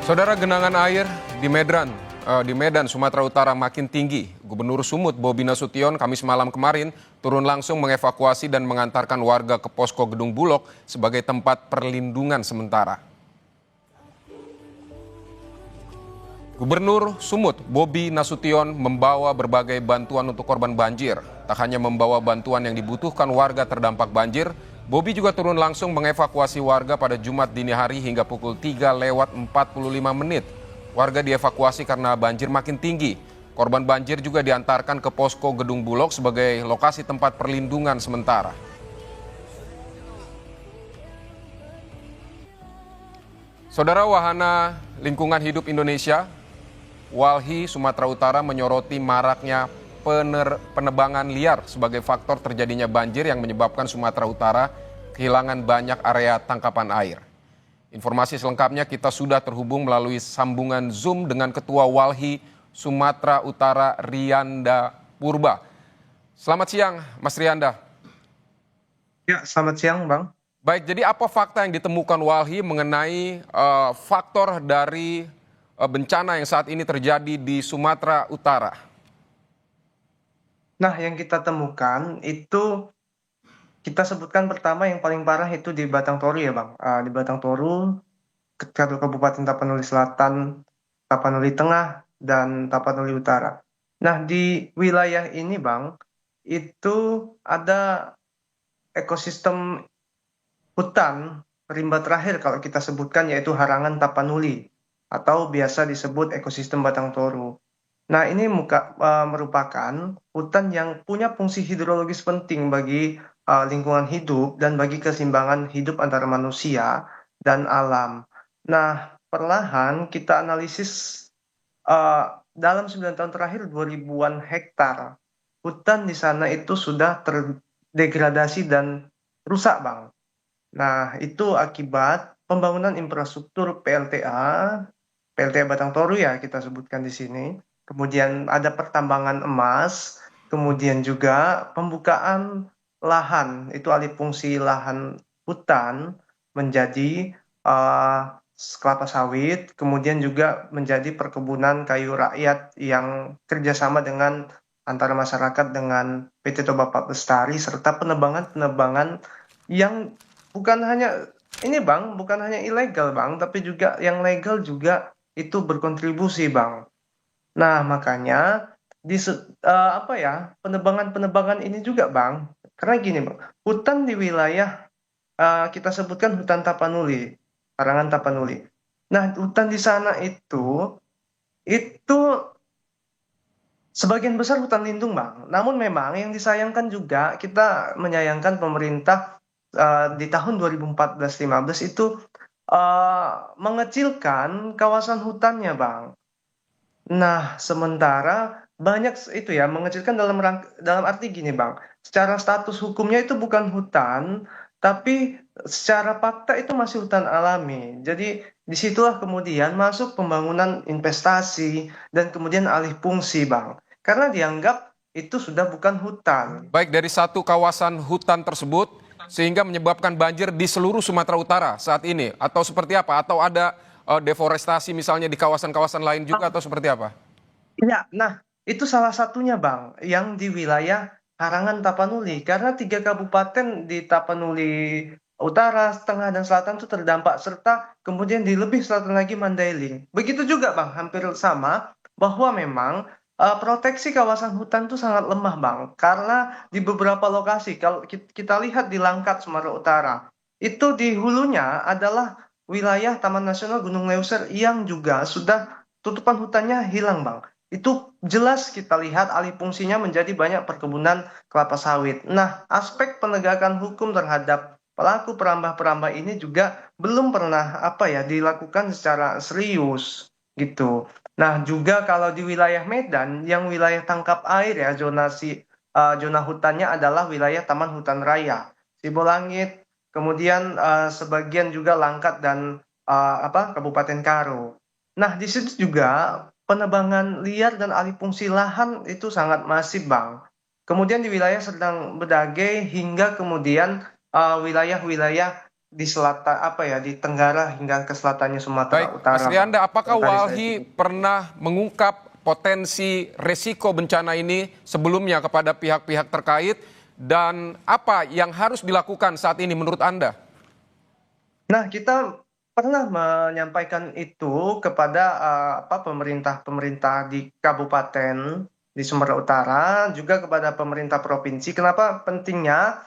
Saudara, genangan air di Medan, Sumatera Utara makin tinggi. Gubernur Sumut Bobi Nasution Kamis malam kemarin turun langsung mengevakuasi dan mengantarkan warga ke posko Gedung Bulog sebagai tempat perlindungan sementara. Gubernur Sumut Bobi Nasution membawa berbagai bantuan untuk korban banjir. Tak hanya membawa bantuan yang dibutuhkan warga terdampak banjir, Bobi juga turun langsung mengevakuasi warga pada Jumat dini hari hingga pukul 3:45. Warga dievakuasi karena banjir makin tinggi. Korban banjir juga diantarkan ke posko Gedung Bulog sebagai lokasi tempat perlindungan sementara. Saudara, Wahana Lingkungan Hidup Indonesia, WALHI Sumatera Utara menyoroti maraknya penebangan liar sebagai faktor terjadinya banjir yang menyebabkan Sumatera Utara kehilangan banyak area tangkapan air. Informasi selengkapnya kita sudah terhubung melalui sambungan Zoom dengan Ketua WALHI Sumatera Utara, Rianda Purba. Selamat siang, Mas Rianda. Ya, selamat siang, Bang. Baik, jadi apa fakta yang ditemukan WALHI mengenai faktor dari bencana yang saat ini terjadi di Sumatera Utara? Nah, yang kita temukan itu kita sebutkan pertama yang paling parah itu di Batang Toru ya, Bang. Di Batang Toru, Kabupaten Tapanuli Selatan, Tapanuli Tengah, dan Tapanuli Utara. Nah, di wilayah ini, Bang, itu ada ekosistem hutan rimba terakhir kalau kita sebutkan yaitu Harangan Tapanuli atau biasa disebut ekosistem Batang Toru. Nah, ini merupakan hutan yang punya fungsi hidrologis penting bagi lingkungan hidup dan bagi keseimbangan hidup antara manusia dan alam. Nah, perlahan kita analisis dalam 9 tahun terakhir 2000-an hektar hutan di sana itu sudah terdegradasi dan rusak, Bang. Nah, itu akibat pembangunan infrastruktur PLTA Batang Toru ya kita sebutkan di sini. Kemudian ada pertambangan emas, kemudian juga pembukaan lahan, itu alih fungsi lahan hutan menjadi eh, kelapa sawit, kemudian juga menjadi perkebunan kayu rakyat yang kerjasama dengan antara masyarakat dengan PT Toba Pak Lestari serta penebangan-penebangan yang bukan hanya ini Bang, bukan hanya ilegal Bang, tapi juga yang legal juga itu berkontribusi Bang. Nah, makanya apa ya, penebangan-penebangan ini juga Bang, karena gini Bang, hutan di wilayah kita sebutkan hutan Tapanuli, Karangan Tapanuli. Nah, hutan di sana itu sebagian besar hutan lindung, Bang. Namun memang yang disayangkan juga kita menyayangkan pemerintah di tahun 2014-15 itu mengecilkan kawasan hutannya, Bang. Nah, sementara banyak itu ya mengecilkan dalam arti gini, Bang. Secara status hukumnya itu bukan hutan, tapi secara fakta itu masih hutan alami. Jadi disitulah kemudian masuk pembangunan investasi dan kemudian alih fungsi, Bang. Karena dianggap itu sudah bukan hutan. Baik, dari satu kawasan hutan tersebut sehingga menyebabkan banjir di seluruh Sumatera Utara saat ini, atau seperti apa? Atau ada deforestasi misalnya di kawasan-kawasan lain juga, atau seperti apa? Ya, nah itu salah satunya Bang, yang di wilayah Harangan Tapanuli. Karena 3 kabupaten di Tapanuli Utara, Tengah, dan Selatan itu terdampak. Serta kemudian di lebih selatan lagi Mandailing. Begitu juga Bang, hampir sama bahwa memang proteksi kawasan hutan itu sangat lemah Bang. Karena di beberapa lokasi, kalau kita lihat di Langkat, Sumatera Utara, itu di hulunya adalah wilayah Taman Nasional Gunung Leuser yang juga sudah tutupan hutannya hilang Bang. Itu jelas kita lihat alih fungsinya menjadi banyak perkebunan kelapa sawit. Nah, aspek penegakan hukum terhadap pelaku perambah-perambah ini juga belum pernah dilakukan secara serius gitu. Nah, juga kalau di wilayah Medan yang wilayah tangkap air ya zona hutannya adalah wilayah Taman Hutan Raya Sibolangit, kemudian sebagian juga Langkat dan Kabupaten Karo. Nah, di situ juga penebangan liar dan alih fungsi lahan itu sangat masif, Bang. Kemudian di wilayah Serdang Bedagai hingga kemudian wilayah-wilayah di selatan apa ya di tenggara hingga ke selatannya Sumatera Baik, Mas Utara, Bang. Rianda, apakah Yang tadi saya Walhi sebutkan. pernah mengungkap potensi resiko bencana ini sebelumnya kepada pihak-pihak terkait dan apa yang harus dilakukan saat ini menurut Anda? Nah, kita pernah menyampaikan itu kepada pemerintah-pemerintah di kabupaten di Sumatera Utara, juga kepada pemerintah provinsi. Kenapa pentingnya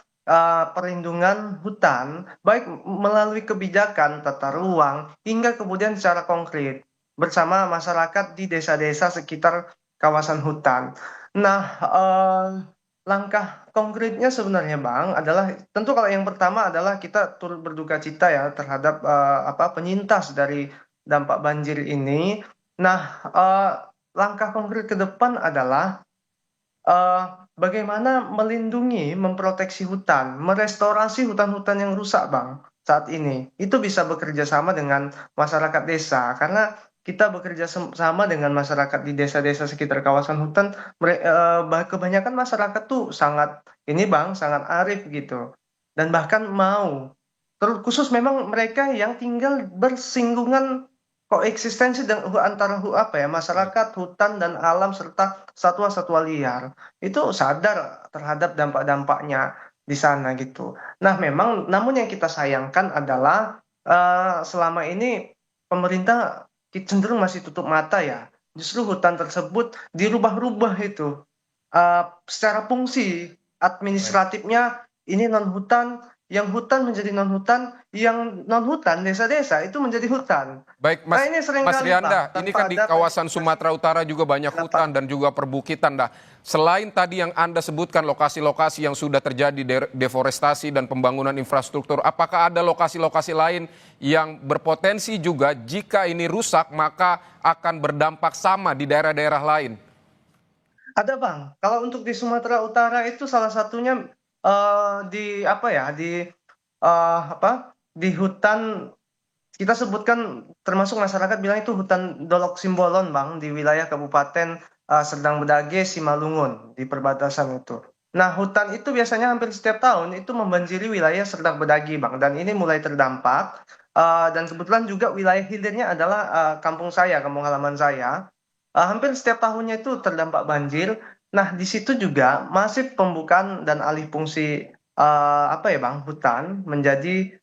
perlindungan hutan, baik melalui kebijakan tata ruang hingga kemudian secara konkret bersama masyarakat di desa-desa sekitar kawasan hutan. Nah, langkah konkretnya sebenarnya Bang adalah tentu kalau yang pertama adalah kita turut berduka cita ya terhadap penyintas dari dampak banjir ini. Nah, langkah konkret ke depan adalah eh, bagaimana melindungi, memproteksi hutan, merestorasi hutan-hutan yang rusak, Bang, saat ini. Itu bisa bekerja sama dengan masyarakat desa, karena kita bekerja sama dengan masyarakat di desa-desa sekitar kawasan hutan. Kebanyakan masyarakat tuh sangat ini, Bang, sangat arif gitu, dan bahkan mau. Terkhusus memang mereka yang tinggal bersinggungan koeksistensi dan antara Baik. masyarakat, hutan dan alam serta satwa-satwa liar itu sadar terhadap dampak-dampaknya di sana gitu. Nah, memang namun yang kita sayangkan adalah selama ini pemerintah cenderung masih tutup mata ya. Justru hutan tersebut dirubah-rubah itu secara fungsi Baik. administratifnya ini non hutan, yang hutan menjadi non hutan, yang non hutan desa-desa itu menjadi hutan. Baik, Nah, Mas ini Mas seringkali Rianda, Bang, ini kan tanpa di ada kawasan verifikasi. Sumatera Utara juga banyak hutan Kenapa? dan juga perbukitan. Nah, selain tadi yang Anda sebutkan lokasi-lokasi yang sudah terjadi deforestasi dan pembangunan infrastruktur, apakah ada lokasi-lokasi lain yang berpotensi juga jika ini rusak maka akan berdampak sama di daerah-daerah lain? Ada Bang, kalau untuk di Sumatera Utara itu salah satunya di apa ya, di hutan kita sebutkan termasuk masyarakat bilang itu hutan Dolok Simbolon Bang di wilayah Kabupaten Serdang Bedage Simalungun di perbatasan itu. Nah, hutan itu biasanya hampir setiap tahun itu membanjiri wilayah Serdang Bedage Bang, dan ini mulai terdampak. Dan kebetulan juga wilayah hilirnya adalah kampung saya, kampung halaman saya. Hampir setiap tahunnya itu terdampak banjir. Nah, di situ juga masif pembukaan dan alih fungsi Bang, hutan menjadi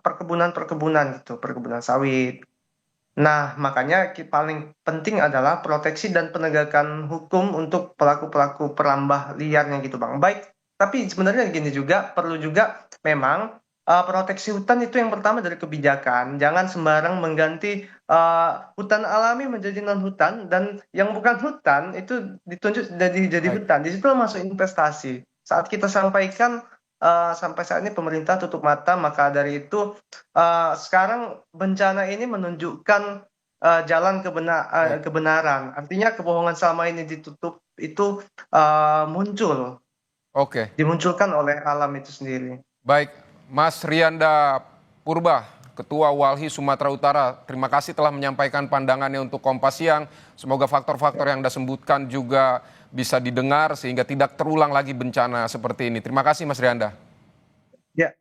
perkebunan-perkebunan gitu, perkebunan sawit. Nah, makanya paling penting adalah proteksi dan penegakan hukum untuk pelaku-pelaku perambah liarnya gitu, Bang. Baik, tapi sebenarnya gini juga, perlu juga memang proteksi hutan itu yang pertama dari kebijakan. Jangan sembarang mengganti hutan alami menjadi non-hutan, dan yang bukan hutan itu ditunjuk jadi Baik. hutan. Di situ masuk investasi. Saat kita sampaikan sampai saat ini pemerintah tutup mata, maka dari itu sekarang bencana ini menunjukkan jalan Baik. kebenaran. Artinya kebohongan selama ini ditutup itu muncul, Oke. dimunculkan oleh alam itu sendiri. Baik, Mas Rianda Purba, Ketua Walhi Sumatera Utara, terima kasih telah menyampaikan pandangannya untuk Kompas Siang. Semoga faktor-faktor yang Anda sebutkan juga bisa didengar sehingga tidak terulang lagi bencana seperti ini. Terima kasih Mas Rianda. Ya.